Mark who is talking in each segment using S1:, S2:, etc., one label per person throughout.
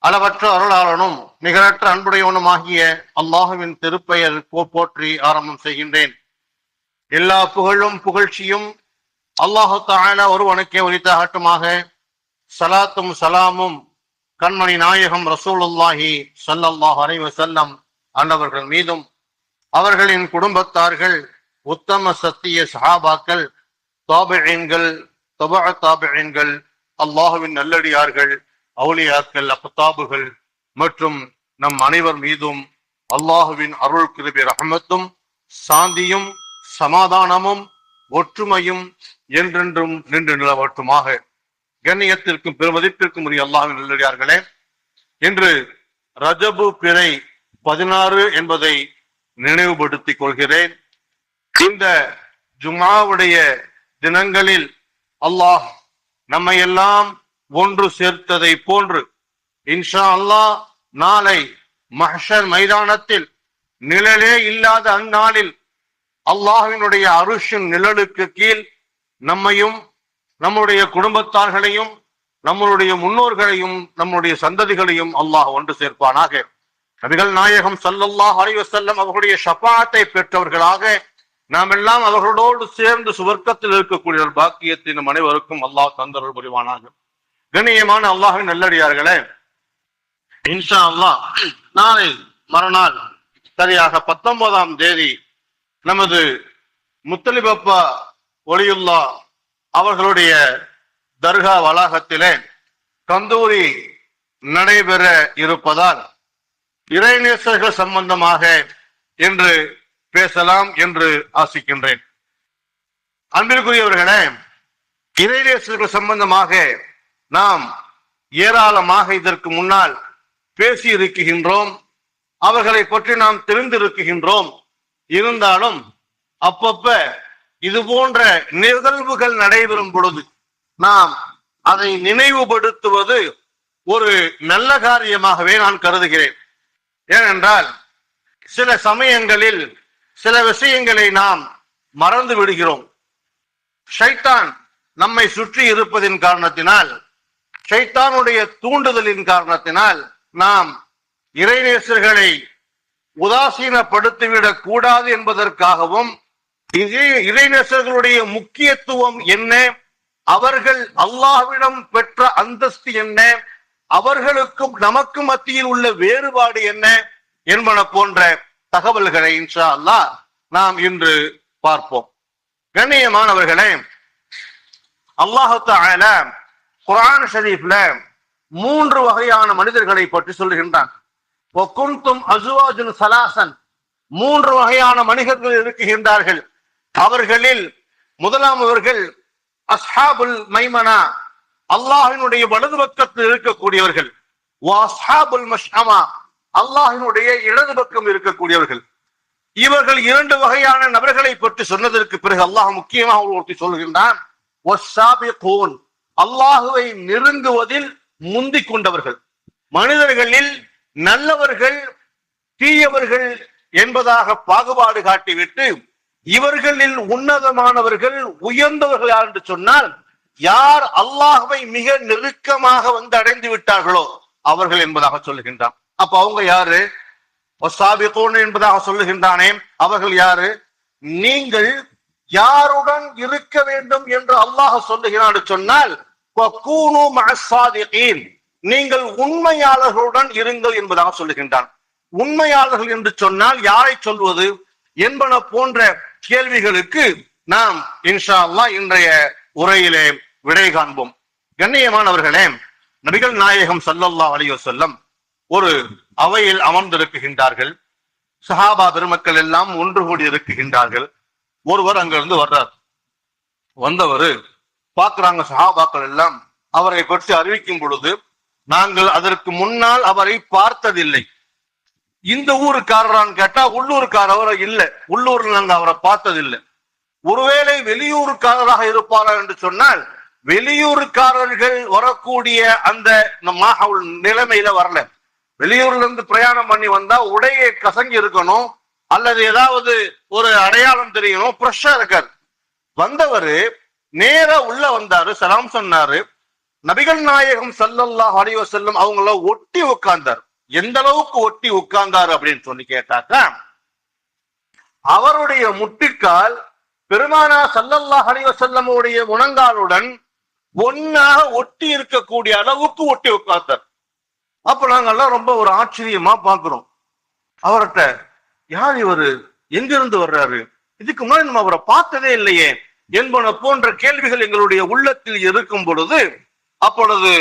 S1: அளவற்ற அருளாளனும் நிகரற்ற அன்புடையவனுமாகிய அல்லாஹுவின் திருப்பெயர் போற்றி ஆரம்பம் செய்கின்றேன். எல்லா புகழும் புகழ்ச்சியும் அல்லாஹு தஆலா ஒருவனுக்கே உரித்தாகட்டுமாக. சலாத்தும் சலாமும் கண்மணி நாயகம் ரசூலுல்லாஹி ஸல்லல்லாஹு அலைஹி வஸல்லம் அன்னவர்கள் மீதும், அவர்களின் குடும்பத்தார்கள், உத்தம சத்திய சஹாபாக்கள், தாபிஈன்கள், தபஅ தாபிஈன்கள், அல்லாஹுவின் நல்லடியார்கள், அவுலியாக்கள், அக்தாபுகள் மற்றும் நம் அனைவர் மீதும் அல்லாஹுவின் அருள் கிருபை ரஹ்மத்தும் சாந்தியும் சமாதானமும் ஒற்றுமையும் என்றென்றும் நின்று நிலவட்டுமாக. கண்ணியத்திற்கும் பெருமதிப்பிற்கும் உரிய அல்லாஹுவின் நல்லடியார்களே, இன்று ரஜபு பிறை 16 என்பதை நினைவுபடுத்திக் கொள்கிறேன். இந்த ஜும்ஆவுடைய தினங்களில் அல்லாஹ் நம்மை எல்லாம் ஒன்று சேர்த்ததை போன்று இன்ஷா அல்லாஹ் நாளை மஹ்ஷர் மைதானத்தில் நிழலே இல்லாத அந்நாளில் அல்லாஹ்வினுடைய அருஷின் நிழலுக்கு கீழ் நம்மையும் நம்முடைய குடும்பத்தார்களையும் நம்மளுடைய முன்னோர்களையும் நம்முடைய சந்ததிகளையும் அல்லாஹ் ஒன்று சேர்ப்பானாக. நபிகள் நாயகம் ஸல்லல்லாஹு அலைஹி வஸல்லம் அவர்களுடைய ஷஃபாஅத்தை பெற்றவர்களாக நாம் எல்லாம் அவர்களோடு சேர்ந்து சுவர்க்கத்தில் இருக்கக்கூடிய பாக்கியத்தை நம் அனைவருக்கும் அல்லாஹ் தந்தருள் புரிவானாக. கண்ணியமான அல்லாஹ்வின் நல்லடியார்களே, இன்ஷா அல்லாஹ் நாளை மறுநாள் சரியாக 19ஆம் தேதி நமது முத்தலிபப்பா ஒலியுல்லா அவர்களுடைய தர்கா வளாகத்திலே கந்தூரி நடைபெற இருப்பதால் இறைநேசர்கள் சம்பந்தமாக என்று பேசலாம் என்று ஆசிக்கின்றேன். அன்பிற்குரியவர்களே, இறைநேசர்கள் சம்பந்தமாக நாம் ஏராளமாக இதற்கு முன்னால் பேசி இருக்குகின்றோம். அவர்களை பற்றி நாம் தெரிந்திருக்குகின்றோம். இருந்தாலும் அப்பப்ப இது போன்ற நிகழ்வுகள் நடைபெறும் பொழுது நாம் அதை நினைவுபடுத்துவது ஒரு நல்ல காரியமாகவே நான் கருதுகிறேன். ஏனென்றால் சில சமயங்களில் சில விஷயங்களை நாம் மறந்து விடுகிறோம். ஷைத்தான் நம்மை சுற்றி இருப்பதின் காரணத்தினால், ஷைத்தானுடைய தூண்டுதலின் காரணத்தினால் நாம் இறைநேசர்களை உதாசீனப்படுத்திவிடக் கூடாது என்பதற்காகவும், இறைநேசர்களுடைய முக்கியத்துவம் என்ன, அவர்கள் அல்லாஹ்விடம் பெற்ற அந்தஸ்து என்ன, அவர்களுக்கும் நமக்கும் மத்தியில் உள்ள வேறுபாடு என்ன என்பன போன்ற தகவல்களை இன்ஷா அல்லாஹ் நாம் இன்று பார்ப்போம். கண்ணியமானவர்களே, அல்லாஹ் தஆலா குர்ஆன் ஷரீஃப்ல 3 வகையான மனிதர்களை பற்றி சொல்லுகின்றான். வகுந்தும் அஸ்வாஜுன் ஸலாசன், 3 வகையான மனிதர்கள் இருக்குகின்றார்கள். அவர்களில் முதலாமவர்கள் அஸ்ஹாபுல் மைமனா, அல்லாஹ்வினுடைய வலது பக்கத்தில் இருக்கக்கூடியவர்கள். வஅஸ்ஹாபுல் மஷ்அமா, அல்லாஹ்வினுடைய இடது பக்கம் இருக்கக்கூடியவர்கள். இவர்கள் 2 வகையான நபர்களை பற்றி சொன்னதற்கு பிறகு அல்லாஹ் முக்கியமாக ஒருத்தி சொல்கின்றான், வஸ்ஸாபிகூன், அல்லாஹுவை நெருங்குவதில் முந்திக் கொண்டவர்கள். மனிதர்களில் நல்லவர்கள் தீயவர்கள் என்பதாக பாகுபாடு காட்டிவிட்டு இவர்களில் உன்னதமானவர்கள் உயர்ந்தவர்கள் யார் என்று சொன்னால், யார் அல்லாஹ்வை மிக நெருக்கமாக வந்து அடைந்து விட்டார்களோ அவர்கள் என்பதாக சொல்லுகின்றான். அப்ப அவங்க யாரு? என்பதாக சொல்லுகின்றானே, அவர்கள் யாரு? நீங்கள் யாருடன் இருக்க வேண்டும் என்று அல்லாஹ் சொல்லுகிறான் சொன்னால், நீங்கள் உண்மையாளர்களுடன் இருங்கள் என்பதாக சொல்லுகின்றான். உண்மையாளர்கள் என்று சொன்னால் யாரை சொல்வது என்பன போன்ற கேள்விகளுக்கு நாம் இன்ஷா அல்லாஹ் இன்றைய உரையிலே விடை காண்போம். கண்ணியமானவர்களே, நபிகள் நாயகம் ஸல்லல்லாஹு அலைஹி வஸல்லம் ஒரு அவையில் அமர்ந்திருக்கின்றார்கள். சஹாபா பெருமக்கள் எல்லாம் ஒன்று கூடி இருக்குகின்றார்கள். ஒருவர் அங்கிருந்து வர்றார். வந்தவர் பார்க்கிறாங்க, சஹாபாக்கள் எல்லாம் அவரை பற்றி அறிவிக்கும் பொழுது, நாங்கள் அதற்கு முன்னால் அவரை பார்த்ததில்லை. இந்த ஊருக்காரரான்னு கேட்டா உள்ளூர்காரவர் இல்லை, உள்ளூர்ல நாங்க அவரை பார்த்ததில்லை. ஒருவேளை வெளியூருக்காரராக இருப்பாரா என்று சொன்னால், வெளியூருக்காரர்கள் வரக்கூடிய அந்த நிலைமையில வரல. வெளியூர்ல இருந்து பிரயாணம் பண்ணி வந்தா உடையை கசங்கி இருக்கணும், அல்லது ஏதாவது ஒரு அடையாளம் தெரியணும், ஃப்ரெஷ்ஷா இருக்காரு. வந்தவரு நேரா உள்ள வந்தாரு, சலாம் சொன்னாரு. நபிகள் நாயகம் ஸல்லல்லாஹு அலைஹி வஸல்லம் அவங்கள ஒட்டி உட்கார்ந்தார். எந்த அளவுக்கு ஒட்டி உட்கார்ந்தார் அப்படின்னு சொல்லி கேட்டாக்கா, அவருடைய முட்டிக்கால் பெருமானா ஸல்லல்லாஹு அலைஹி வஸல்லம் உடைய முழங்காலுடன் ஒன்னாக ஒட்டி இருக்கக்கூடிய அளவுக்கு ஒட்டி உட்கார்ந்தார். அப்ப நாங்கெல்லாம் ரொம்ப ஒரு ஆச்சரியமா பாக்குறோம். அவர்கிட்ட யார் இவரு, எங்கிருந்து வர்றாரு, இதுக்கு முன்னாடி நம்ம அவரை பார்த்ததே இல்லையே என்பன போன்ற கேள்விகள் எங்களுடைய உள்ளத்தில் இருக்கும் பொழுது, அப்பொழுது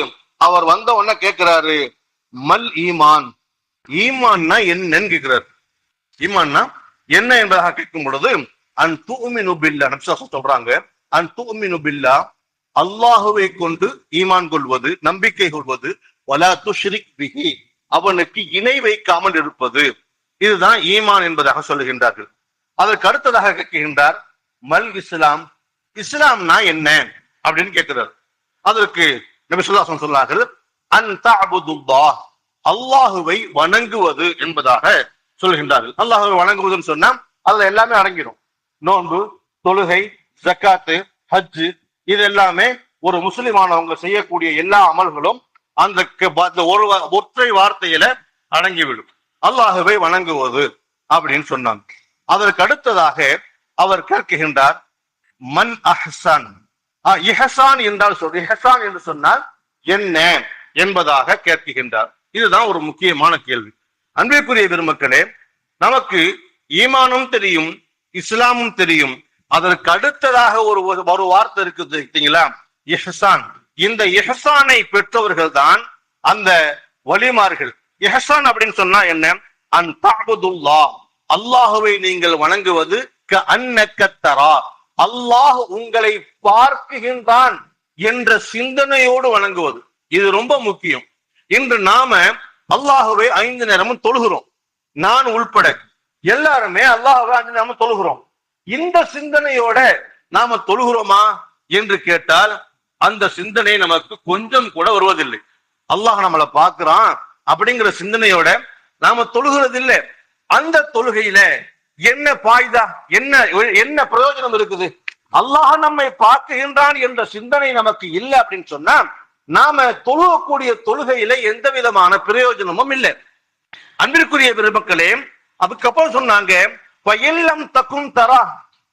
S1: அவர் வந்த உடனே கேட்கிறாரு, மல் ஈமான், ஈமான்னா என்னன்னு கேட்கிறாரு. ஈமான்னா என்ன என்பதாக கேட்கும் பொழுது, அன் துமினு பில்லா, நபியா சொல்றாங்க, அன் துமினு பில்லா, அல்லாஹுவை கொண்டு ஈமான் கொள்வது, நம்பிக்கை கொள்வது, வலா துஷ்ரிக் பிஹி, அவனுக்கு இணை வைக்காமல் இருப்பது, இதுதான் ஈமான் என்பதாக சொல்லுகின்றார்கள். அதற்கு அடுத்ததாக கேட்கின்றார், மல் இஸ்லாம், இஸ்லாம்னா என்ன அப்படின்னு கேட்கிறார். அதற்கு நபி ஸல்லல்லாஹு அலைஹி வஸல்லம் சொன்னார்கள், அன் தஅபுதுல்லாஹ், அல்லாஹுவை வணங்குவது என்பதாக சொல்கின்றார்கள். அல்லாஹுவை வணங்குவதுன்னு சொன்னா அதுல எல்லாமே அடங்கிடும். நோன்பு, தொழுகை, ஜக்காத்து, ஹஜ், இது எல்லாமே ஒரு முஸ்லிமானவங்க செய்யக்கூடிய எல்லா அமல்களும் அந்த ஒரு ஒற்றை வார்த்தையில அடங்கிவிடும். அல்லாஹுவை வணங்குவது அப்படின்னு சொன்னாங்க. அதற்கு அடுத்ததாக அவர் கேட்கின்றார், மன் அஹ்சான், இஹ்சான் என்றால் இஹ்சான் என்று சொன்னால் என்ன என்பதாக கேட்கின்றார். இதுதான் ஒரு முக்கியமான கேள்வி. அன்பிற்குரிய பெருமக்களே, நமக்கு ஈமானும் தெரியும், இஸ்லாமும் தெரியும். அதற்கு அடுத்ததாக ஒரு வார்த்தை இருக்குது பார்த்தீங்களா, இஹ்சான். இந்த இஹ்சானை பெற்றவர்கள் தான் அந்த வலிமார்கள். இஹ்சான் அப்படின்னு சொன்னா என்ன, அன் தஅபுதுல்லாஹ், அல்லாஹுவை நீங்கள் வணங்குவது, கஅன்னக தரா, அல்லாஹ் உங்களை பார்க்குகின்றான் என்ற சிந்தனையோடு வணங்குவது. இது ரொம்ப முக்கியம். இன்று நாம அல்லாஹுவை 5 நேரமும் தொழுகிறோம். நான் உள்பட எல்லாருமே அல்லாஹுவை 5 நேரமும் தொழுகிறோம். இந்த சிந்தனையோட நாம தொழுகிறோமா என்று கேட்டால் அந்த சிந்தனை நமக்கு கொஞ்சம் கூட வருவதில்லை. அல்லாஹ் நம்மளை பார்க்கிறான் அப்படிங்கிற சிந்தனையோட நாம தொழுகிறது இல்லை. அந்த தொழுகையில என்ன பாய்தா, என்ன பிரயோஜனம் இருக்குது? அல்லாஹ் நம்மை பார்க்குகின்றான் என்ற சிந்தனை நமக்கு இல்லை அப்படின்னு சொன்னா நாம தொழுகக்கூடிய தொழுகையில எந்த விதமான பிரயோஜனமும் இல்லை. அன்பிற்குரிய பெருமக்களே, அதுக்கப்புறம் சொன்னாங்க, பயிலம் தக்கும் தரா,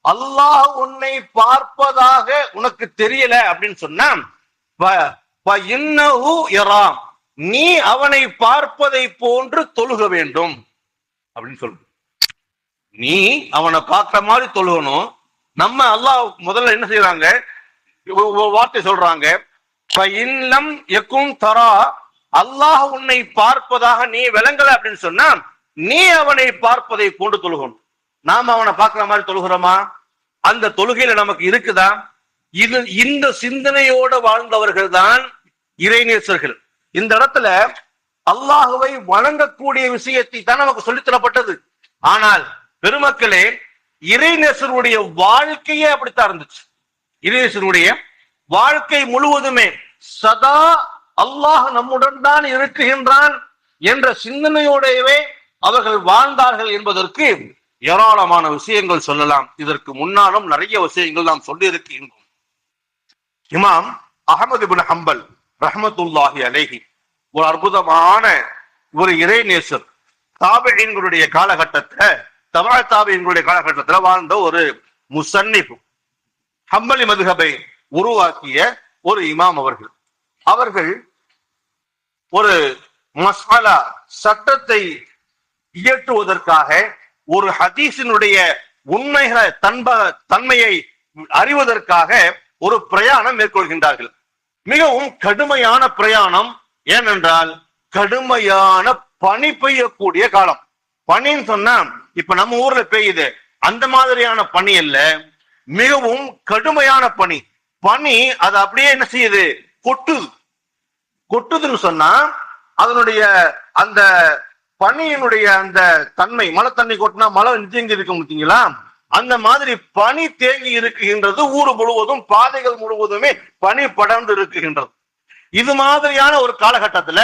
S1: அல்லாஹ் உன்னை பார்ப்பதாக உனக்கு தெரியல அப்படின்னு சொன்னா, நீ அவனை பார்ப்பதை போன்று தொழுக வேண்டும் அப்படின்னு சொல்லு. நீ அவனை பார்க்கிற மாதிரி தொழுகணும். நம்ம அல்லாஹ் முதல்ல என்ன செய்யறாங்க, வார்த்தை சொல்றாங்க, தரா, அல்லாஹ் உன்னை பார்ப்பதாக நீ விளங்கல அப்படின்னு சொன்னா நீ அவனை பார்ப்பதை போன்று தொழுகணும். நாம அவனை பார்க்கிற மாதிரி தொழுகிறோமா? அந்த தொழுகையில நமக்கு இருக்குதா? இந்த சிந்தனையோட வாழ்ந்தவர்கள் தான் இறைநேசர்கள். இந்த இடத்துல அல்லாஹுவை வணங்கக்கூடிய விஷயத்தை தான் நமக்கு சொல்லித்தரப்பட்டது. ஆனால் பெருமக்களே, இறைநேசருடைய வாழ்க்கையே அப்படித்தான் இருந்துச்சு. இறைநேசருடைய வாழ்க்கை முழுவதுமே சதா அல்லாஹ் நம்முடன் தான் இருக்குகின்றான் என்ற சிந்தனையோடவே அவர்கள் வாழ்ந்தார்கள் என்பதற்கு ஏராளமான விஷயங்கள் சொல்லலாம். இதற்கு முன்னாலும் நிறைய விஷயங்கள் நாம் சொல்லி இருக்கின்றோம். இமாம் அஹ்மது இப்னு ஹம்பல் ரஹ்மத்துல்லாஹி அலைஹி ஒரு அற்புதமான ஒரு இறைநேசர். தாபிஈன்களுடைய காலகட்டத்துல, தபா தாபிஈன்களுடைய காலகட்டத்துல வாழ்ந்த ஒரு முஸன்னிஃப், ஹம்பலி மதுஹபை உருவாக்கிய ஒரு இமாம் அவர்கள். அவர்கள் ஒரு மசாலா சட்டத்தை இயற்றுவதற்காக, ஒரு ஹதீஸினுடைய உண்மைகளை தன்மையை அறிவதற்காக ஒரு பிரயாணம் மேற்கொள்கின்றார்கள். மிகவும் கடுமையான பிரயாணம். ஏனென்றால் கடுமையான பனி பெய்யக்கூடிய காலம். பனின்னு சொன்னா இப்ப நம்ம ஊர்ல பெய்யுது அந்த மாதிரியான பனி அல்ல, மிகவும் கடுமையான பனி. பனி அது அப்படியே என்ன செய்யுது, கொட்டுதுன்னு சொன்னா அதனுடைய அந்த பனியினுடைய அந்த தன்மை, மழை தண்ணி கொட்டினா மழை தேங்கி இருக்க முடியுங்களா, அந்த மாதிரி பனி தேங்கி இருக்குகின்றது. ஊர் முழுவதும், பாதைகள் முழுவதுமே பனி படர்ந்து இருக்குகின்றது. இது மாதிரியான ஒரு காலகட்டத்துல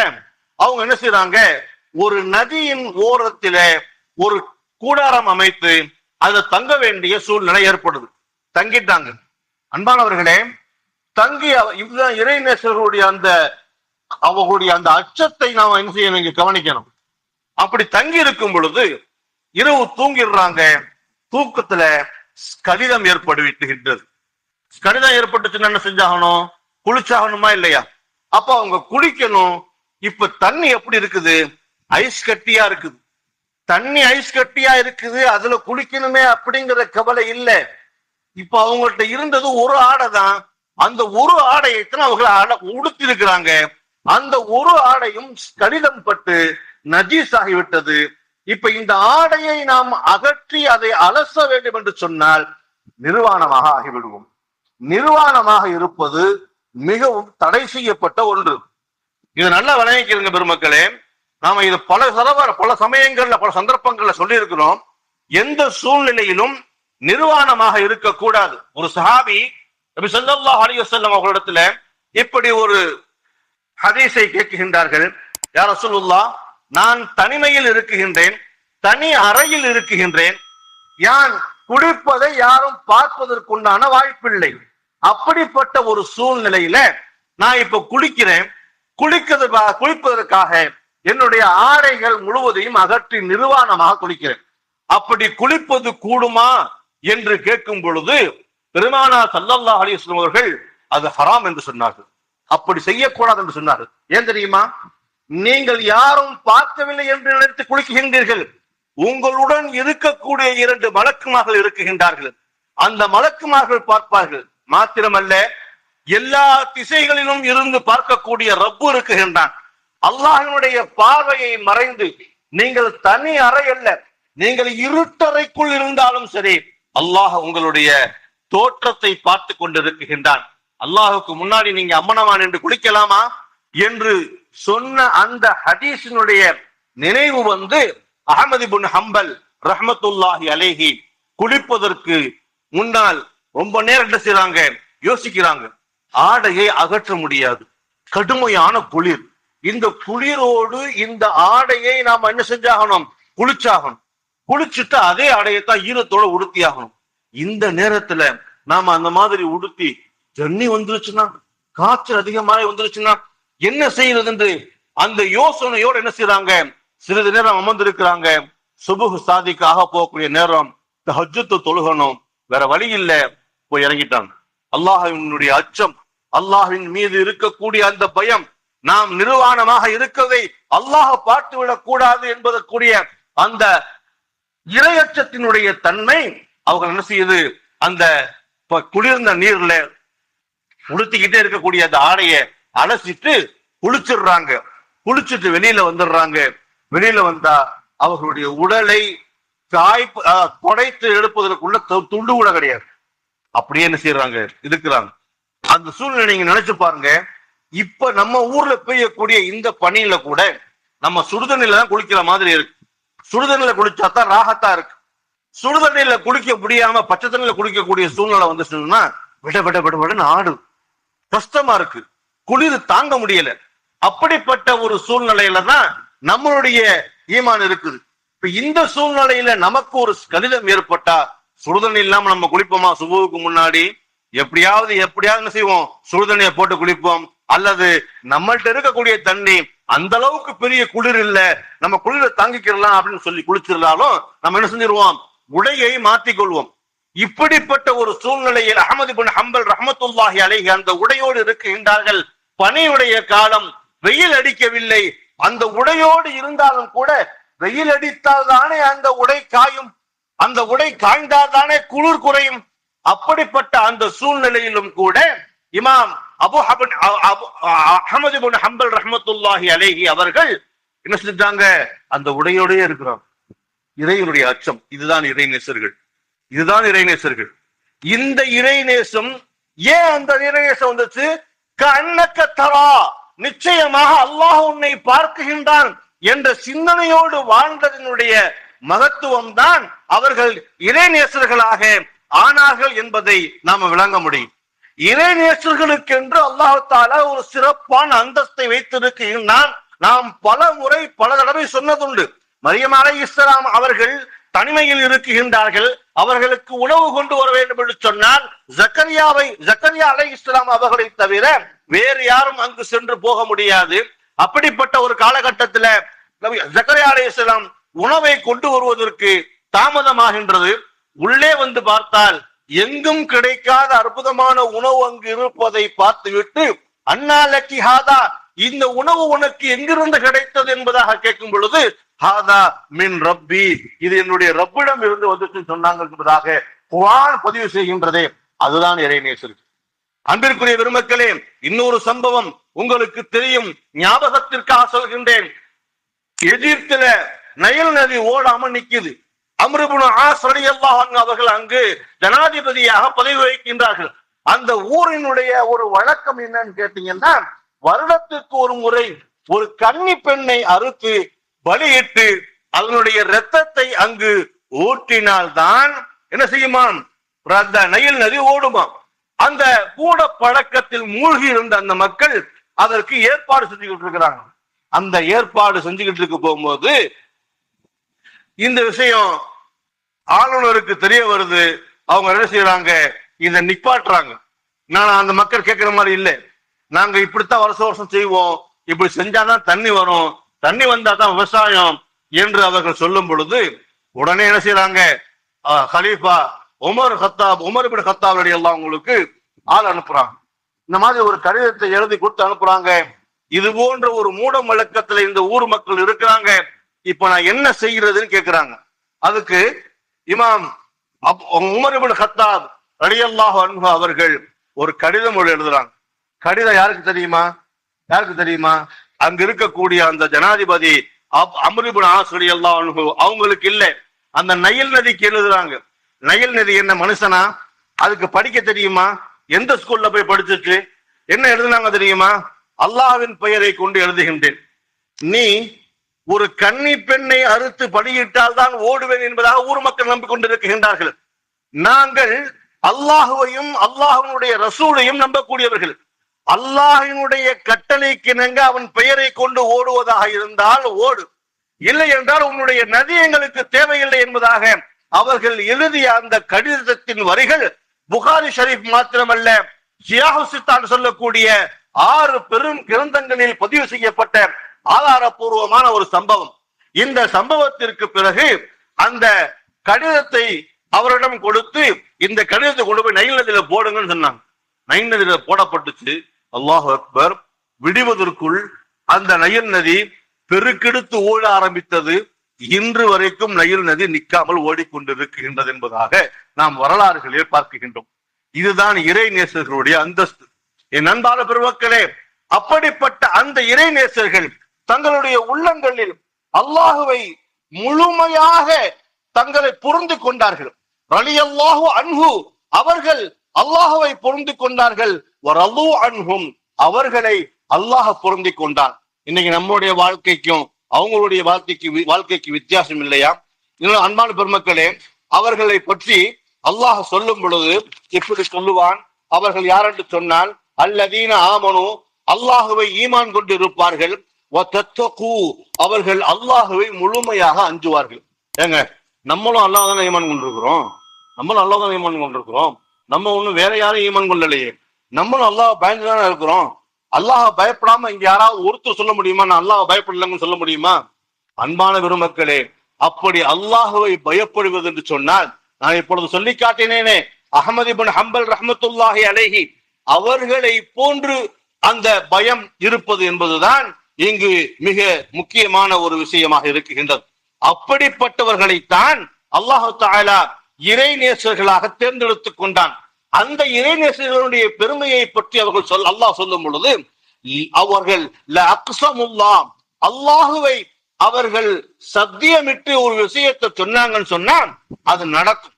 S1: அவங்க என்ன செய்யறாங்க, ஒரு நதியின் ஓரத்தில ஒரு கூடாரம் அமைத்து அதை தங்க வேண்டிய சூழ்நிலை ஏற்படுது. தங்கிட்டாங்க. அன்பானவர்களே, தங்கி இதுதான் இறைநேசர்களுடைய அந்த அவர்களுடைய அந்த அச்சத்தை நாம் என்ன செய்யணும், இங்க கவனிக்கணும். அப்படி தங்கி இருக்கும் பொழுது இரவு தூங்கிடுறாங்க. தூக்கத்துல கடிதம் ஏற்படுகின்றது. கடிதம் ஏற்பட்டுச்சுன்னா என்ன செஞ்சாகணும், குளிச்சாகணுமா இல்லையா? அப்ப அவங்க குளிக்கணும். இப்ப தண்ணி எப்படி இருக்குது, ஐஸ் கட்டியா இருக்குது. தண்ணி ஐஸ் கட்டியா இருக்குது, அதுல குளிக்கணுமே அப்படிங்கிற கவலை இல்லை. இப்ப அவங்கள்ட்ட இருந்தது ஒரு ஆடை தான். அந்த ஒரு ஆடையைத்தான் அவங்க உடுத்தி இருக்கிறாங்க. அந்த ஒரு ஆடையும் கடிதம் பட்டு நஜீஸ் ஆகிவிட்டது. இப்ப இந்த ஆடையை நாம் அகற்றி அதை அலச வேண்டும் என்று சொன்னால் நிர்வாணமாக ஆகிவிடுவோம். நிர்வாணமாக இருப்பது மிகவும் தடை செய்யப்பட்ட ஒன்று. இது நல்லா விளங்கிக்கிறங்க பெருமக்களே. நாம இது பல சமயங்கள்ல பல சந்தர்ப்பங்கள்ல சொல்லி இருக்கிறோம். எந்த சூழ்நிலையிலும் நிர்வாணமாக இருக்கக்கூடாது. ஒரு சஹாபி நபி ஸல்லல்லாஹு அலைஹி வஸல்லம் அவர்களிடத்துல இப்படி ஒரு ஹதீஸை கேட்கின்றார்கள். யா ரசூலுல்லாஹ், நான் தனிமையில் இருக்குகின்றேன், தனி அறையில் இருக்குகின்றேன், யான் குளிப்பதை யாரும் பார்ப்பதற்குண்டான வாய்ப்பில்லை. அப்படிப்பட்ட ஒரு சூழ்நிலையில நான் இப்ப குளிக்கிறேன். குளிப்பதற்காக என்னுடைய ஆடைகள் முழுவதையும் அகற்றி நிர்வாணமாக குளிக்கிறேன். அப்படி குளிப்பது கூடுமா என்று கேட்கும் பொழுது பெருமானார் ஸல்லல்லாஹு அலைஹி வஸல்லம் அவர்கள் அது ஹராம் என்று சொன்னார்கள். அப்படி செய்யக்கூடாது என்று சொன்னார்கள். ஏன் தெரியுமா? நீங்கள் யாரும் பார்க்கவில்லை என்று நினைத்து குளிக்கின்றீர்கள். உங்களுடன் இருக்கக்கூடிய 2 மலக்குமார்கள் இருக்குகின்றார்கள். அந்த மலக்குமார்கள் பார்ப்பார்கள். மாத்திரமல்ல, எல்லா திசைகளிலும் இருந்து பார்க்கக்கூடிய ரப்பு இருக்குகின்றான். அல்லாஹ்வினுடைய பார்வையை மறைந்து நீங்கள் தனி அறை அல்ல, நீங்கள் இருட்டறைக்குள் இருந்தாலும் சரி, அல்லாஹ் உங்களுடைய தோற்றத்தை பார்த்து கொண்டிருக்கின்றான். அல்லாஹுக்கு முன்னாடி நீங்க அம்மனமா நின்று குளிக்கலாமா என்று சொன்ன அந்த ஹதீஸினுடைய நினைவு வந்து அஹ்மது இப்னு ஹம்பல் ரஹ்மத்துல்லாஹி அலைஹி குளிப்பதற்கு முன்னால் ரொம்ப நேரம் என்ன செய்றாங்க, யோசிக்கிறாங்க. ஆடையை அகற்ற முடியாது, கடுமையான குளிர். இந்த குளிரோடு இந்த ஆடையை நாம் என்ன செஞ்சாகணும், குளிச்சாகணும். குளிச்சுட்டு அதே ஆடையத்தான் ஈரத்தோட உடுத்தி ஆகணும். இந்த நேரத்துல நாம அந்த மாதிரி உடுத்தி தண்ணி வந்துருச்சுன்னா, காய்ச்சல் அதிகமாக வந்துருச்சுன்னா என்ன செய்யறது என்று அந்த யோசனையோடு என்ன செய்யறாங்க, சிறிது நேரம் அமர்ந்திருக்கிறாங்க. சுபுஹ் சாதிக்காக போகக்கூடிய நேரம், தஹஜ்ஜுத் தொழுகணும், வேற வழி இல்ல, போய் இறங்கிட்டாங்க. அல்லாஹ்வினுடைய அச்சம், அல்லாஹ்வின் மீது இருக்கக்கூடிய அந்த பயம், நாம் நிர்வாணமாக இருக்கதை அல்லாஹ் பார்த்து விடக் கூடாது என்பதற்குரிய அந்த இரையச்சத்தினுடைய தன்மை அவங்க என்ன செய்யுது, அந்த குளிர்ந்த நீர்ல உடுத்திக்கிட்டே இருக்கக்கூடிய அந்த ஆடையை அலசிட்டு குளிச்சிடுறாங்க. குளிச்சுட்டு வெளியில வந்துடுறாங்க. வெளியில வந்தா அவர்களுடைய உடலை தொடைத்து எடுப்பதற்குள்ள துண்டு கூட கிடையாது. அப்படியே என்ன செய்யறாங்க, இருக்கிறாங்க. அந்த சூழ்நிலை நீங்க நினைச்சு பாருங்க. இப்ப நம்ம ஊர்ல பெய்யக்கூடிய இந்த பனியில கூட நம்ம சுடுதண்ணில தான் குளிக்கிற மாதிரி இருக்கு. சுடுதண்ணில குளிச்சாதான் ராகத்தா இருக்கு. சுடுதண்ணில குளிக்க முடியாம பச்சை தண்ணில குளிக்கக்கூடிய சூழ்நிலை வந்துச்சுன்னா விட விட விட விடன்னு ஆடு, கஷ்டமா இருக்கு, குளிர் தாங்க முடியல. அப்படிப்பட்ட ஒரு சூழ்நிலையில தான் நம்மளுடைய ஈமான் இருக்குது. இப்ப இந்த சூழ்நிலையில நமக்கு ஒரு கடிதம் ஏற்பட்டா சுடுதண்ணி இல்லாம நம்ம குளிப்போமா? சுபுவுக்கு முன்னாடி எப்படியாவது என்ன செய்வோம், சுடுதண்ணியை போட்டு குளிப்போம். அல்லது நம்மள்ட்ட இருக்கக்கூடிய தண்ணி அந்த அளவுக்கு பெரிய குளிர் இல்ல, நம்ம குளிரை தாங்கிக்கலாம் அப்படின்னு சொல்லி குளிச்சிருந்தாலும் நம்ம என்ன செஞ்சிருவோம், உடையை மாற்றிக் கொள்வோம். இப்படிப்பட்ட ஒரு சூழ்நிலையில் அஹ்மது இப்னு ஹம்பல் ரஹ்மத்துல்லாஹி அலைஹி அந்த உடையோடு இருக்கின்றார்கள். பனியுடைய காலம், வெயில் அடிக்கவில்லை. அந்த உடையோடு இருந்தாலும் கூட வெயில் அடித்தால் தானே அந்த உடை காயும், அந்த உடை காய்ந்தால் தானே குளிர் குறையும். அப்படிப்பட்ட அந்த சூழ்நிலையிலும் கூட இமாம் அஹ்மது இப்னு ஹம்பல் ரஹ்மத்துல்லாஹி அலைஹி அவர்கள் என்ன செஞ்சாங்க, அந்த உடையோடே இருக்கிறாங்க. இறைவனுடைய அச்சம், இதுதான் இறைநேசர்கள், இதுதான் இறைநேசர்கள். இந்த இறைநேசம் ஏன் அந்த இறைநேசம் வந்துச்சு? கண்ணக்க தரா, நிச்சயமாக அல்லாஹ் உன்னை பார்க்குகின்றான் என்ற சிந்தனையோடு வாழ்ந்ததனுடைய மகத்துவம் தான் அவர்கள் இறைநேசர்களாக ஆனார்கள் என்பதை நாம விளங்க முடியும். இறைநேசர்களுக்கென்று அல்லாஹ் தஆலா ஒரு சிறப்பான அந்தஸ்தை வைத்திருக்கின்றான். நாம் பல முறை பல தடவை சொன்னதுண்டு. மரியம் அலைஹிஸ்ஸலாம் அவர்கள் தனிமையில் இருக்குகின்றார்கள், அவர்களுக்கு உணவு கொண்டு வர வேண்டும் என்று சொன்னால் ஜக்கரியா அலைஹிஸ்ஸலாம் அவர்களை தவிர வேறு யாரும் அங்கு சென்று போக முடியாது. அப்படிப்பட்ட ஒரு காலகட்டத்தில் ஜக்கரியா அலைஹிஸ்ஸலாம் உணவை கொண்டு வருவதற்கு தாமதமாகின்றது. உள்ளே வந்து பார்த்தால் எங்கும் கிடைக்காத அற்புதமான உணவு அங்கு இருப்பதை பார்த்துவிட்டு, அன்னா லக்கி ஹாதா, இந்த உணவு உனக்கு எங்கிருந்து கிடைத்தது என்பதாக கேட்கும் பொழுது, ஹாதா மின் ரப்பி, இது என்னுடைய ரப்பிடம் இருந்து வந்து சொன்னாங்க என்பதாக குர்ஆன் பதிவு செய்கின்றதே. அதுதான் இறைநேசர். அன்பிற்குரிய பெருமக்களே, இன்னொரு சம்பவம் உங்களுக்கு தெரியும், ஞாபகத்திற்காக சொல்கின்றேன். எகிப்தில நைல் நதி ஓடாம நிக்குது. அம்ர் இப்னு ஆஸ் ரலியல்லாஹு அன்ஹு அவர்கள் அங்கு ஜனாதிபதியாக பதவி வகிக்கின்றார்கள். அந்த ஊரினுடைய ஒரு வழக்கம் என்னன்னு கேட்டீங்கன்னா, வருடத்திற்கு ஒரு முறை ஒரு கன்னி பெண்ணை அறுத்து பலியிட்டு அதனுடைய இரத்தத்தை அங்கு ஊற்றினால்தான் என்ன செய்யுமாம், அந்த நைல் நதி ஓடுமாம். அந்த கூட பழக்கத்தில் மூழ்கி இருந்த அந்த மக்கள் அதற்கு ஏற்பாடு செஞ்சுக்கிட்டு இருக்கிறாங்க. அந்த ஏற்பாடு செஞ்சுக்கிட்டு இருக்க போகும்போது இந்த விஷயம் ஆளுநருக்கு தெரிய வருது. அவங்க என்ன செய்யறாங்க, இதை நிப்பாட்டுறாங்க. நான் அந்த மக்கள் கேட்கிற மாதிரி இல்லை, நாங்க இப்படித்தான் வருஷம் செய்வோம், இப்படி செஞ்சாதான் தண்ணி வரும், தண்ணி வந்தா தான் விவசாயம் என்று அவர்கள் சொல்லும் பொழுது உடனே என்ன செய்யறாங்க, ஹலீஃபா உமர் இப்னு கத்தாப் ரலியல்லாஹு அவங்களுக்கு ஆள் அனுப்புறாங்க. இந்த மாதிரி ஒரு கடிதத்தை எழுதி கொடுத்து அனுப்புறாங்க. இது போன்ற ஒரு மூட வழக்கத்துல இந்த ஊர் மக்கள் இருக்கிறாங்க, இப்ப நான் என்ன செய்யறதுன்னு கேட்கிறாங்க. அதுக்கு இமாம் உமர் இப்னு கத்தாப் ரலியல்லாஹு அன்ஹு அவர்கள் ஒரு கடிதம் எழுதுறாங்க. கடிதம் யாருக்கு தெரியுமா? அங்க இருக்கக்கூடிய அந்த ஜனாதிபதி அம்ர் இப்னு ஆஸ் ரலியல்லாஹு அன்ஹு அவங்களுக்கு இல்லை, அந்த நைல் நதிக்கு எழுதுறாங்க. நைல் நதி என்ன மனுஷனா? அதுக்கு படிக்க தெரியுமா? எந்த ஸ்கூல்ல போய் படிச்சிச்சு? என்ன எழுதுனாங்க தெரியுமா? அல்லாஹ்வின் பெயரை கொண்டு எழுதுகின்றேன், நீ ஒரு கன்னி பெண்ணை அறுத்து பலியிட்டால் தான் ஓடுவேன் என்பதாக ஊர் மக்கள் நம்பிக்கொண்டிருக்கின்றார்கள். நாங்கள் அல்லாஹுவையும் அல்லாஹ்வுடைய ரசூலையும் நம்பக்கூடியவர்கள். அல்லாஹினுடைய கட்டளைக்கு இணங்க அவன் பெயரை கொண்டு ஓடுவதாக இருந்தால் ஓடு, இல்லை என்றால் உன்னுடைய நதி எங்களுக்கு தேவையில்லை என்பதாக அவர்கள் எழுதிய அந்த கடிதத்தின் வரிகள் புகாரி ஷரீப் மாத்திரமல்ல, ஜியாஹுசித்தான் சொல்லக்கூடிய 6 பெரும் கிரந்தங்களில் பதிவு செய்யப்பட்ட ஆதாரபூர்வமான ஒரு சம்பவம். இந்த சம்பவத்திற்கு பிறகு அந்த கடிதத்தை அவரிடம் கொடுத்து, இந்த கடிதத்தை கொண்டு போய் நைல் நதியில போடுங்கன்னு சொன்னாங்க. நைல் நதியில போடப்பட்டுச்சு. அல்லாஹு அக்பர். விடுவதற்குள் அந்த நைல் நதி பெருக்கெடுத்து ஓட ஆரம்பித்தது. இன்று வரைக்கும் நைல் நதி நிற்காமல் ஓடிக்கொண்டிருக்கின்றது என்பதாக நாம் வரலாறுகளே பார்க்கின்றோம். இதுதான் இறை நேசர்களுடைய அந்தஸ்து. என் அன்பான பெருமக்களே, அப்படிப்பட்ட அந்த இறை நேசர்கள் தங்களுடைய உள்ளங்களில் அல்லாஹுவை முழுமையாக தங்களை பொருந்து கொண்டார்கள். ரலியல்லாஹு அன்ஹு அவர்கள் அல்லாஹுவை பொருந்து கொண்டார்கள். வரது அன்ஹும் அவர்களை அல்லாஹ் பொருந்தி கொண்டான். இன்னைக்கு நம்முடைய வாழ்க்கைக்கும் அவங்களுடைய வாழ்க்கைக்கு வித்தியாசம் இல்லையா? அன்பான பெருமக்களே, அவர்களை பற்றி அல்லாஹ் சொல்லும் பொழுது இப்படி சொல்லுவான். அவர்கள் யார் என்று சொன்னால், அல்லதீன ஆமனு, அல்லாஹுவை ஈமான் கொண்டு இருப்பார்கள், அவர்கள் அல்லாஹுவை முழுமையாக அஞ்சுவார்கள். ஏங்க, நம்மளும் அல்லாஹ் தானே ஈமான் கொண்டிருக்கிறோம், நம்ம ஒண்ணும் வேற யாரும் ஈமான் கொள்ளலையே, நம்மளும் அல்லாஹ் பயந்துதானே இருக்கிறோம். அல்லாஹ் பயப்படாம இங்க யாராவது ஒருத்தர் சொல்ல முடியுமா நான் அல்லாஹ் பயப்படலன்னு சொல்ல முடியுமா? அன்பான பெருமக்களே, அப்படி அல்லாஹுவை பயப்படுவது என்று சொன்னால், நான் இப்பொழுது சொல்லி காட்டினேனே, அஹ்மத் இப்னு ஹம்பல் ரஹ்மத்துல்லாஹி அலைஹி அவர்களை போன்று அந்த பயம் இருப்பது என்பதுதான் இங்கு மிக முக்கியமான ஒரு விஷயமாக இருக்கின்றது. அப்படிப்பட்டவர்களைத்தான் அல்லாஹு தஆலா இறை நேசர்களாக தேர்ந்தெடுத்துக் கொண்டான். அந்த இறை நேசர்களுடைய பெருமையை பற்றி அவர்கள் அல்லாஹ் சொல்லும் பொழுது, அவர்கள் அல்லாஹுவை அவர்கள் சத்தியமிட்டு ஒரு விஷயத்தை சொன்னாங்கன்னு சொன்னா அது நடக்கும்.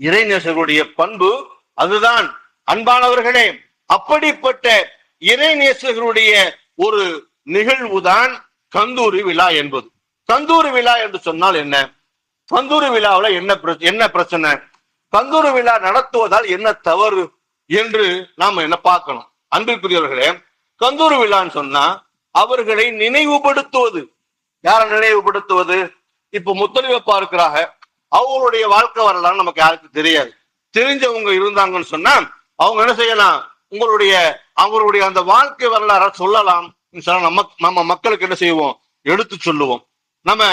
S1: இறை நேசர்களுடைய பண்பு அதுதான். அன்பானவர்களே, அப்படிப்பட்ட இறை நேசர்களுடைய ஒரு நிகழ்வுதான் கந்தூரி விழா என்பது. கந்தூரி விழா என்று சொன்னால் என்ன? கந்தூரி விழாவில் என்ன பிரச்சனை? கந்தூரி விழா நடத்துவதால் என்ன தவறு என்று நாம் என்ன பார்க்கணும். அன்பிற்குரியவர்களே, கந்தூரி விழான்னு சொன்னா அவர்களை நினைவுபடுத்துவது. யாரை நினைவுபடுத்துவது? இப்ப முத்தலிபப்பா இருக்கிறாங்க, அவங்களுடைய வாழ்க்கை வரலாறு நமக்கு யாருக்கு தெரியாது. தெரிஞ்சவங்க இருந்தாங்கன்னு சொன்னா அவங்க என்ன செய்யலாம், அவங்களுடைய அந்த வாழ்க்கை வரலாற சொல்லலாம். நம்ம மக்களுக்கு என்ன செய்வோம், எடுத்து சொல்லுவோம். நம்ம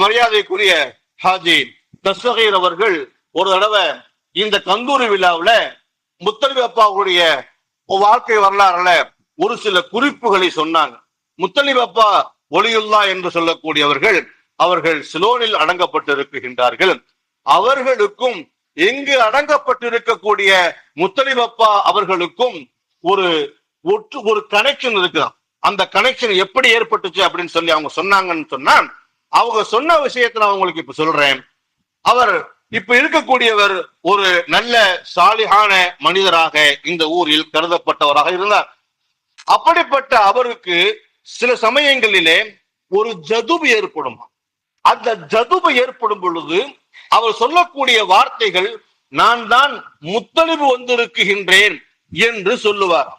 S1: மரியாதைக்குரிய ஹாஜி தஸ்வகீர் அவர்கள் ஒரு தடவை இந்த கந்தூரி விழாவுல முத்தலிப் அப்பாவுடைய வாழ்க்கை வரலாறுல ஒரு சில குறிப்புகளை சொன்னாங்க. முத்தலிப் அப்பா ஒலியுல்லா என்று அவர்கள் சிலோனில் அடங்கப்பட்டிருக்கின்றார்கள். அவர்களுக்கும் எங்கு அடங்கப்பட்டிருக்கக்கூடிய முத்தலிப் அப்பா அவர்களுக்கும் ஒரு கனெக்ஷன் இருக்குதான். அந்த கனெக்ஷன் எப்படி ஏற்பட்டுச்சு அப்படின்னு சொல்லி அவங்க சொன்னாங்கன்னு சொன்னா, அவங்க சொன்ன விஷயத்தை நான் உங்களுக்கு இப்ப சொல்றேன். அவர் இப்ப இருக்கக்கூடியவர் ஒரு நல்ல சாலிஹான மனிதராக இந்த ஊரில் கருதப்பட்டவராக இருந்தார். அப்படிப்பட்ட அவருக்கு சில சமயங்களிலே ஒரு ஜதுபு ஏற்படும். அந்த ஜதுபு ஏற்படும் பொழுது அவர் சொல்லக்கூடிய வார்த்தைகள், நான் தான் முத்தலிபு வந்திருக்கின்றேன் என்று சொல்லுவார்.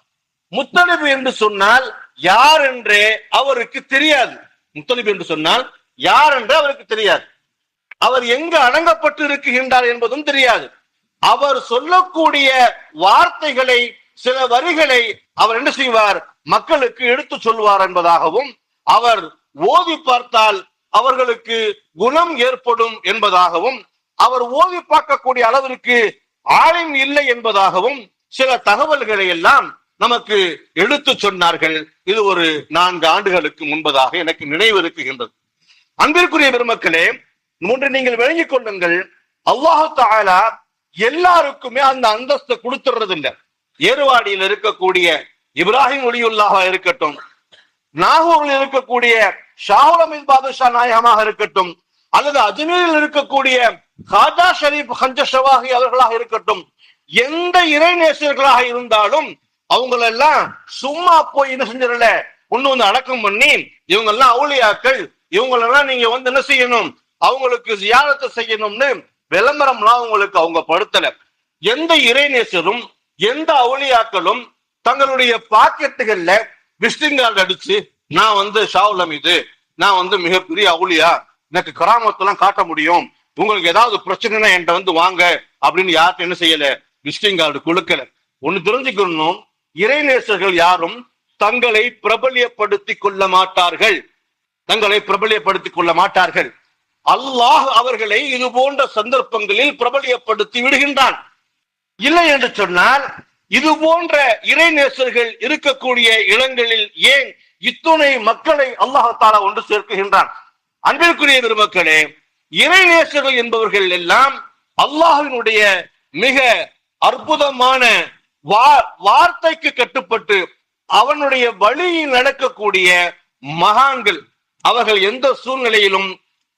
S1: முத்தலிபு என்று சொன்னால் யார் என்றே அவருக்கு தெரியாது. முத்தலிபு என்று சொன்னால் யார் என்று அவருக்கு தெரியாது. அவர் எங்கு அடங்கப்பட்டு இருக்கின்றார் என்பதும் தெரியாது. அவர் சொல்லக்கூடிய வார்த்தைகளை, சில வரிகளை அவர் என்ன செய்வார், மக்களுக்கு எடுத்து சொல்வார் என்பதாகவும், அவர் ஓதி பார்த்தால் அவர்களுக்கு குணம் ஏற்படும் என்பதாகவும், அவர் ஓதி பார்க்கக்கூடிய அளவிற்கு ஆளும் இல்லை என்பதாகவும் சில தகவல்களை எல்லாம் நமக்கு எடுத்து சொன்னார்கள். இது ஒரு 4 ஆண்டுகளுக்கு முன்பதாக எனக்கு நினைவு இருக்குகின்றது. அன்பிற்குரிய பெருமக்களே, ஒன்று நீங்கள் விளங்கிக் கொள்ளுங்கள், அல்லாஹ் தஆலா எல்லாருக்குமே அந்த அந்தஸ்தை கொடுத்துறது இல்லை. ஏர்வாடியில் இருக்கக்கூடிய இப்ராஹிம் ஒலியுல்லாஹா இருக்கட்டும், நாகூரில் இருக்கக்கூடிய ஷாஹுல் அமீத் பாதுஷா நாயகமாக இருக்கட்டும், அல்லது அஜ்மீரில் இருக்கக்கூடிய காஜா ஷரீப் ஹஞ்ச ஷவாஹி அவர்களாக இருக்கட்டும், எந்த இறைநேசர்களாக இருந்தாலும் அவங்களெல்லாம் சும்மா போய் என்ன செஞ்சிடல, ஒண்ணு அடக்கம் பண்ணி இவங்க எல்லாம் அவுலியாக்கள், இவங்களெல்லாம் நீங்க என்ன செய்யணும், அவங்களுக்கு ஜியாரத்தை செய்யணும்னு விளம்பரம்லாம் அவங்க படுத்தல. எந்த இறைநேசரும் எந்த அவுலியாக்களும் தங்களுடைய பாக்கெட்டுகள்ல விசிட்டிங் கார்டு அடிச்சு, நான் ஷாவுல் அமீது, நான் மிகப்பெரிய அவுலியா, எனக்கு கராமத்தெல்லாம் காட்ட முடியும், உங்களுக்கு ஏதாவது பிரச்சனைனா என்கிட்ட வாங்க அப்படின்னு யார்கிட்ட என்ன செய்யல, விசிட்டிங் கார்டு கொடுக்கல. ஒண்ணு தெரிஞ்சுக்கணும், இறைநேசர்கள் யாரும் தங்களை பிரபலியப்படுத்திக் கொள்ள மாட்டார்கள். அல்லாஹ் அவர்களை இது போன்ற சந்தர்ப்பங்களில் பிரபலியப்படுத்தி விடுகின்றான். இல்லை என்று சொன்னால், இது போன்ற இறைநேசர்கள் இருக்கக்கூடிய இடங்களில் ஏன் இத்துணை மக்களை அல்லாஹ் தஆலா ஒன்று சேர்க்குகின்றான்? அன்பிற்குரிய பெருமக்களே, இறைநேசர்கள் என்பவர்கள் எல்லாம் அல்லாஹ்வினுடைய மிக அற்புதமான வார்த்தைக்கு கட்டுப்பட்டு அவனுடைய வழியில் நடக்கக்கூடிய மகான்கள். அவர்கள் எந்த சூழ்நிலையிலும்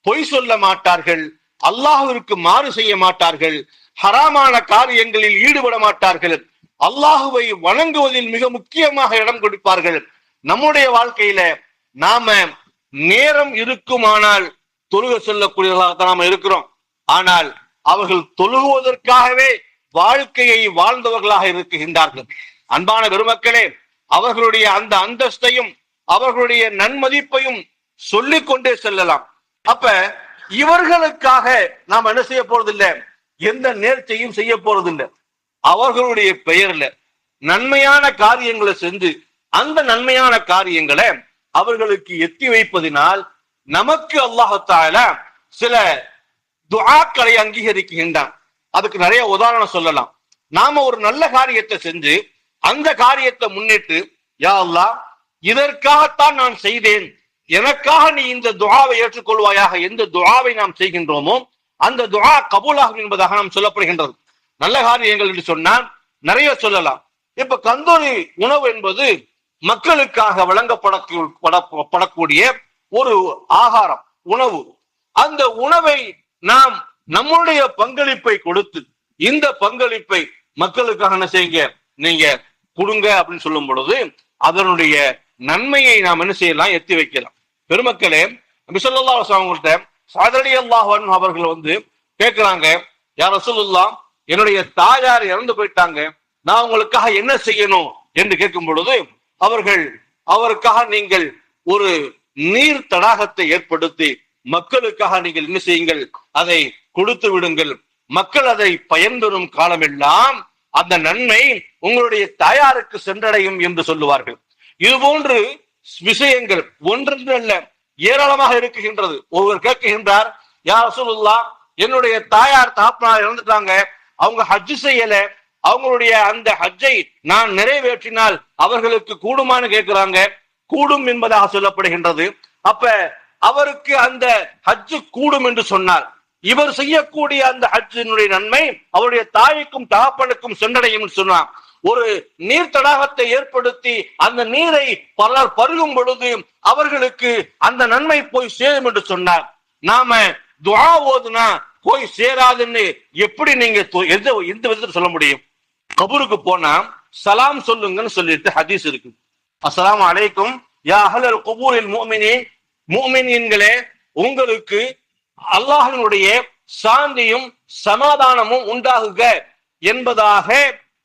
S1: பொய் சொல்ல மாட்டார்கள், அல்லாஹ்விற்கு மாறு செய்ய மாட்டார்கள், ஹராமான காரியங்களில் ஈடுபட மாட்டார்கள், அல்லாஹுவை வணங்குவதில் மிக முக்கியமாக இடம் கொடுப்பார்கள். நம்முடைய வாழ்க்கையில நாம நேரம் இருக்குமானால் தொழுக சொல்லக்கூடியவர்களாக நாம இருக்கிறோம். ஆனால் அவர்கள் தொழுகுவதற்காகவே வாழ்க்கையை வாழ்ந்தவர்களாக இருக்கின்றார்கள். அன்பான பெருமக்களே, அவர்களுடைய அந்த அந்தஸ்தையும் அவர்களுடைய நன்மதிப்பையும் சொல்லிக் கொண்டே செல்லலாம். அப்ப இவர்களுக்காக நாம் என்ன செய்ய போறதில்லை, எந்த நேர்ச்சையும் செய்ய போறதில்லை. அவர்களுடைய பெயர்ல நன்மையான காரியங்களை செஞ்சு அந்த நன்மையான காரியங்களை அவர்களுக்கு எத்தி வைப்பதினால் நமக்கு அல்லாஹ் தஆலா சில துஆக்களை அங்கீகரிக்கின்றான். அதுக்கு நிறைய உதாரணம் சொல்லலாம். நாம ஒரு நல்ல காரியத்தை செஞ்சு அந்த காரியத்தை முன்னிட்டு, யா அல்லாஹ், இதற்காகத்தான் நான் செய்தேன், எனக்காக நீ இந்த துஆவை ஏற்றுக்கொள்வாயாக, எந்த துஆவை நாம் செய்கின்றோமோ அந்த துஆ கபூலாகும் என்பதாக நாம் சொல்லப்படுகின்றது. நல்ல காரியங்கள் என்று சொன்னால் நிறைய சொல்லலாம். இப்ப கந்தூரி உணவு என்பது மக்களுக்காக வழங்கப்படக்கூடிய ஒரு ஆகாரம், உணவு. அந்த உணவை நாம் நம்முடைய பங்களிப்பை கொடுத்து, இந்த பங்களிப்பை மக்களுக்காக என்ன செய்யுங்க, நீங்க கொடுங்க அப்படின்னு சொல்லும் பொழுது அதனுடைய நன்மையை நாம் என்ன செய்யலாம், எத்தி வைக்கலாம். பெருமக்களே, நபி ஸல்லல்லாஹு அலைஹி வஸல்லம் ஸஅத் ரலியல்லாஹு அன்ஹு அவர்கள் கேட்கிறாங்க, யா ரசூலுல்லாஹ், என்னுடைய தாயார் இறந்து போயிட்டாங்க, நான் உங்களுக்காக என்ன செய்யணும் என்று கேட்கும் பொழுது அவருக்காக நீங்கள் ஒரு நீர் தடாகத்தை ஏற்படுத்தி மக்களுக்காக நீங்கள் என்ன செய்யுங்கள், அதை கொடுத்து விடுங்கள். மக்கள் அதை பயன்பெறும் காலமெல்லாம் அந்த நன்மை உங்களுடைய தாயாருக்கு சென்றடையும் என்று சொல்லுவார்கள். இது போன்று விஷயங்கள் ஒன்றென்று அல்ல, ஏராளமாக இருக்குகின்றது. ஒருவர் கேட்கின்றார், யா ரசூலுல்லாஹ், என்னுடைய தாயார் தாப்பனார் இறந்துட்டாங்க, அவங்க ஹஜ் செய்யல, அவங்களுடைய அந்த ஹஜ்ஜை நான் நிறைவேற்றினால் அவர்களுக்கு கூடுமான்னு கேட்கிறாங்க. கூடும் என்பதாக சொல்லப்படுகின்றது. அப்ப அவருக்கு அந்த ஹஜ்ஜு கூடும் என்று சொன்னார், இவர் செய்யக்கூடிய அந்த ஹஜ்ஜினுடைய நன்மை அவருடைய தாய்க்கும் தகப்பனுக்கும் சென்றடையும் என்று சொன்னார். ஒரு நீர் தடாகத்தை ஏற்படுத்தி அந்த நீரை பலர் பருகும் பொழுது அவர்களுக்கு அந்த நன்மை போய் சேரும் என்று சொன்னார். நாம துஆ ஓதுனா போய் சேராதுன்னு எப்படி நீங்க எந்த விதத்தில் சொல்ல முடியும்? கபூருக்கு போனா சலாம் சொல்லுங்கன்னு சொல்லிட்டு ஹதீஸ் இருக்கு. அஸ்ஸலாமு அலைக்கும் யா அஹ்லல் குபூரில் முஃமினீன், முஃமினீன்களே உங்களுக்கு அல்லாஹ்வினுடைய சாந்தியும் சமாதானமும் உண்டாகுக என்பதாக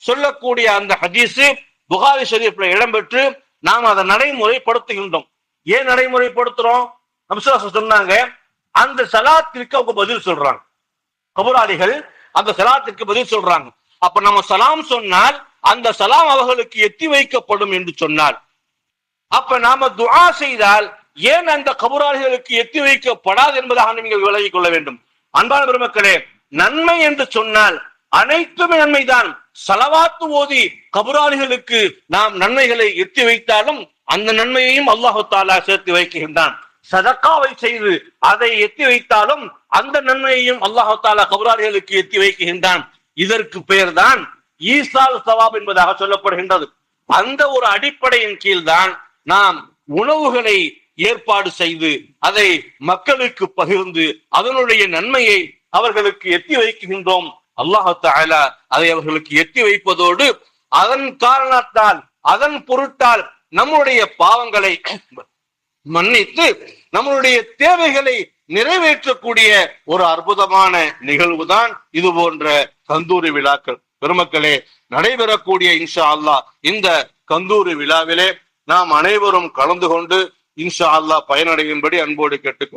S1: சொல்லக்கூடிய அந்த ஹதீஸ் புகாரி ஷரீஃப்ல இடம்பெற்று நாம் அதை நடைமுறைப்படுத்துகின்றோம். ஏன் நடைமுறைப்படுத்துறோம்? நபி சொன்னாங்க, அந்த சலாத்திற்கு அவங்க பதில் சொல்றாங்க. கபூராளிகள் அந்த சலாத்திற்கு பதில் சொல்றாங்க. அப்ப நம்ம சலாம் சொன்னால் அந்த சலாம் அவர்களுக்கு எத்தி வைக்கப்படும் என்று சொன்னால், அப்ப நாம துஆ செய்தால் ஏன் அந்த கபூராளிகளுக்கு எத்தி வைக்கப்படாது என்பதாக நீங்கள் விலகிக் கொள்ள வேண்டும். அன்பான பெருமக்களே, நன்மை என்று சொன்னால் அனைத்துமே நன்மைதான். ஸலவாத்து ஓதி கபூராளிகளுக்கு நாம் நன்மைகளை எத்தி வைத்தாலும் அந்த நன்மையையும் அல்லாஹ் தஆலா சேர்த்து வைக்கின்றான். சதக்காவை செய்து அதை எத்தி வைத்தாலும் அந்த நன்மையையும் அல்லாஹ் தஆலா கபூராளிகளுக்கு எத்தி வைக்கின்றான். இதற்கு பெயர்தான் ஈசால் சவாப் என்பதாக சொல்லப்படுகின்றது. அந்த ஒரு அடிப்படையின் கீழ்தான் நாம் உணவுகளை ஏற்பாடு செய்து அதை மக்களுக்கு பகிர்ந்து அதனுடைய நன்மையை அவர்களுக்கு எத்தி வைக்கின்றோம். அல்லாஹ் தஆலா அதை அவர்களுக்கு எத்தி வைப்பதோடு அதன் காரணத்தால் அதன் பொருட்டால் நம்முடைய பாவங்களை மன்னித்து நம்மளுடைய தேவைகளை நிறைவேற்றக்கூடிய ஒரு அற்புதமான நிகழ்வுதான் இது போன்ற கந்தூரி விழாக்கள். பெருமக்களே, நடைபெறக்கூடிய இன்ஷா அல்லாஹ் இந்த கந்தூரி விழாவிலே நாம் அனைவரும் கலந்து கொண்டு இன்ஷா அல்லாஹ் பயனடையும்படி அன்போடு கேட்டுக்கொள்கிறேன்.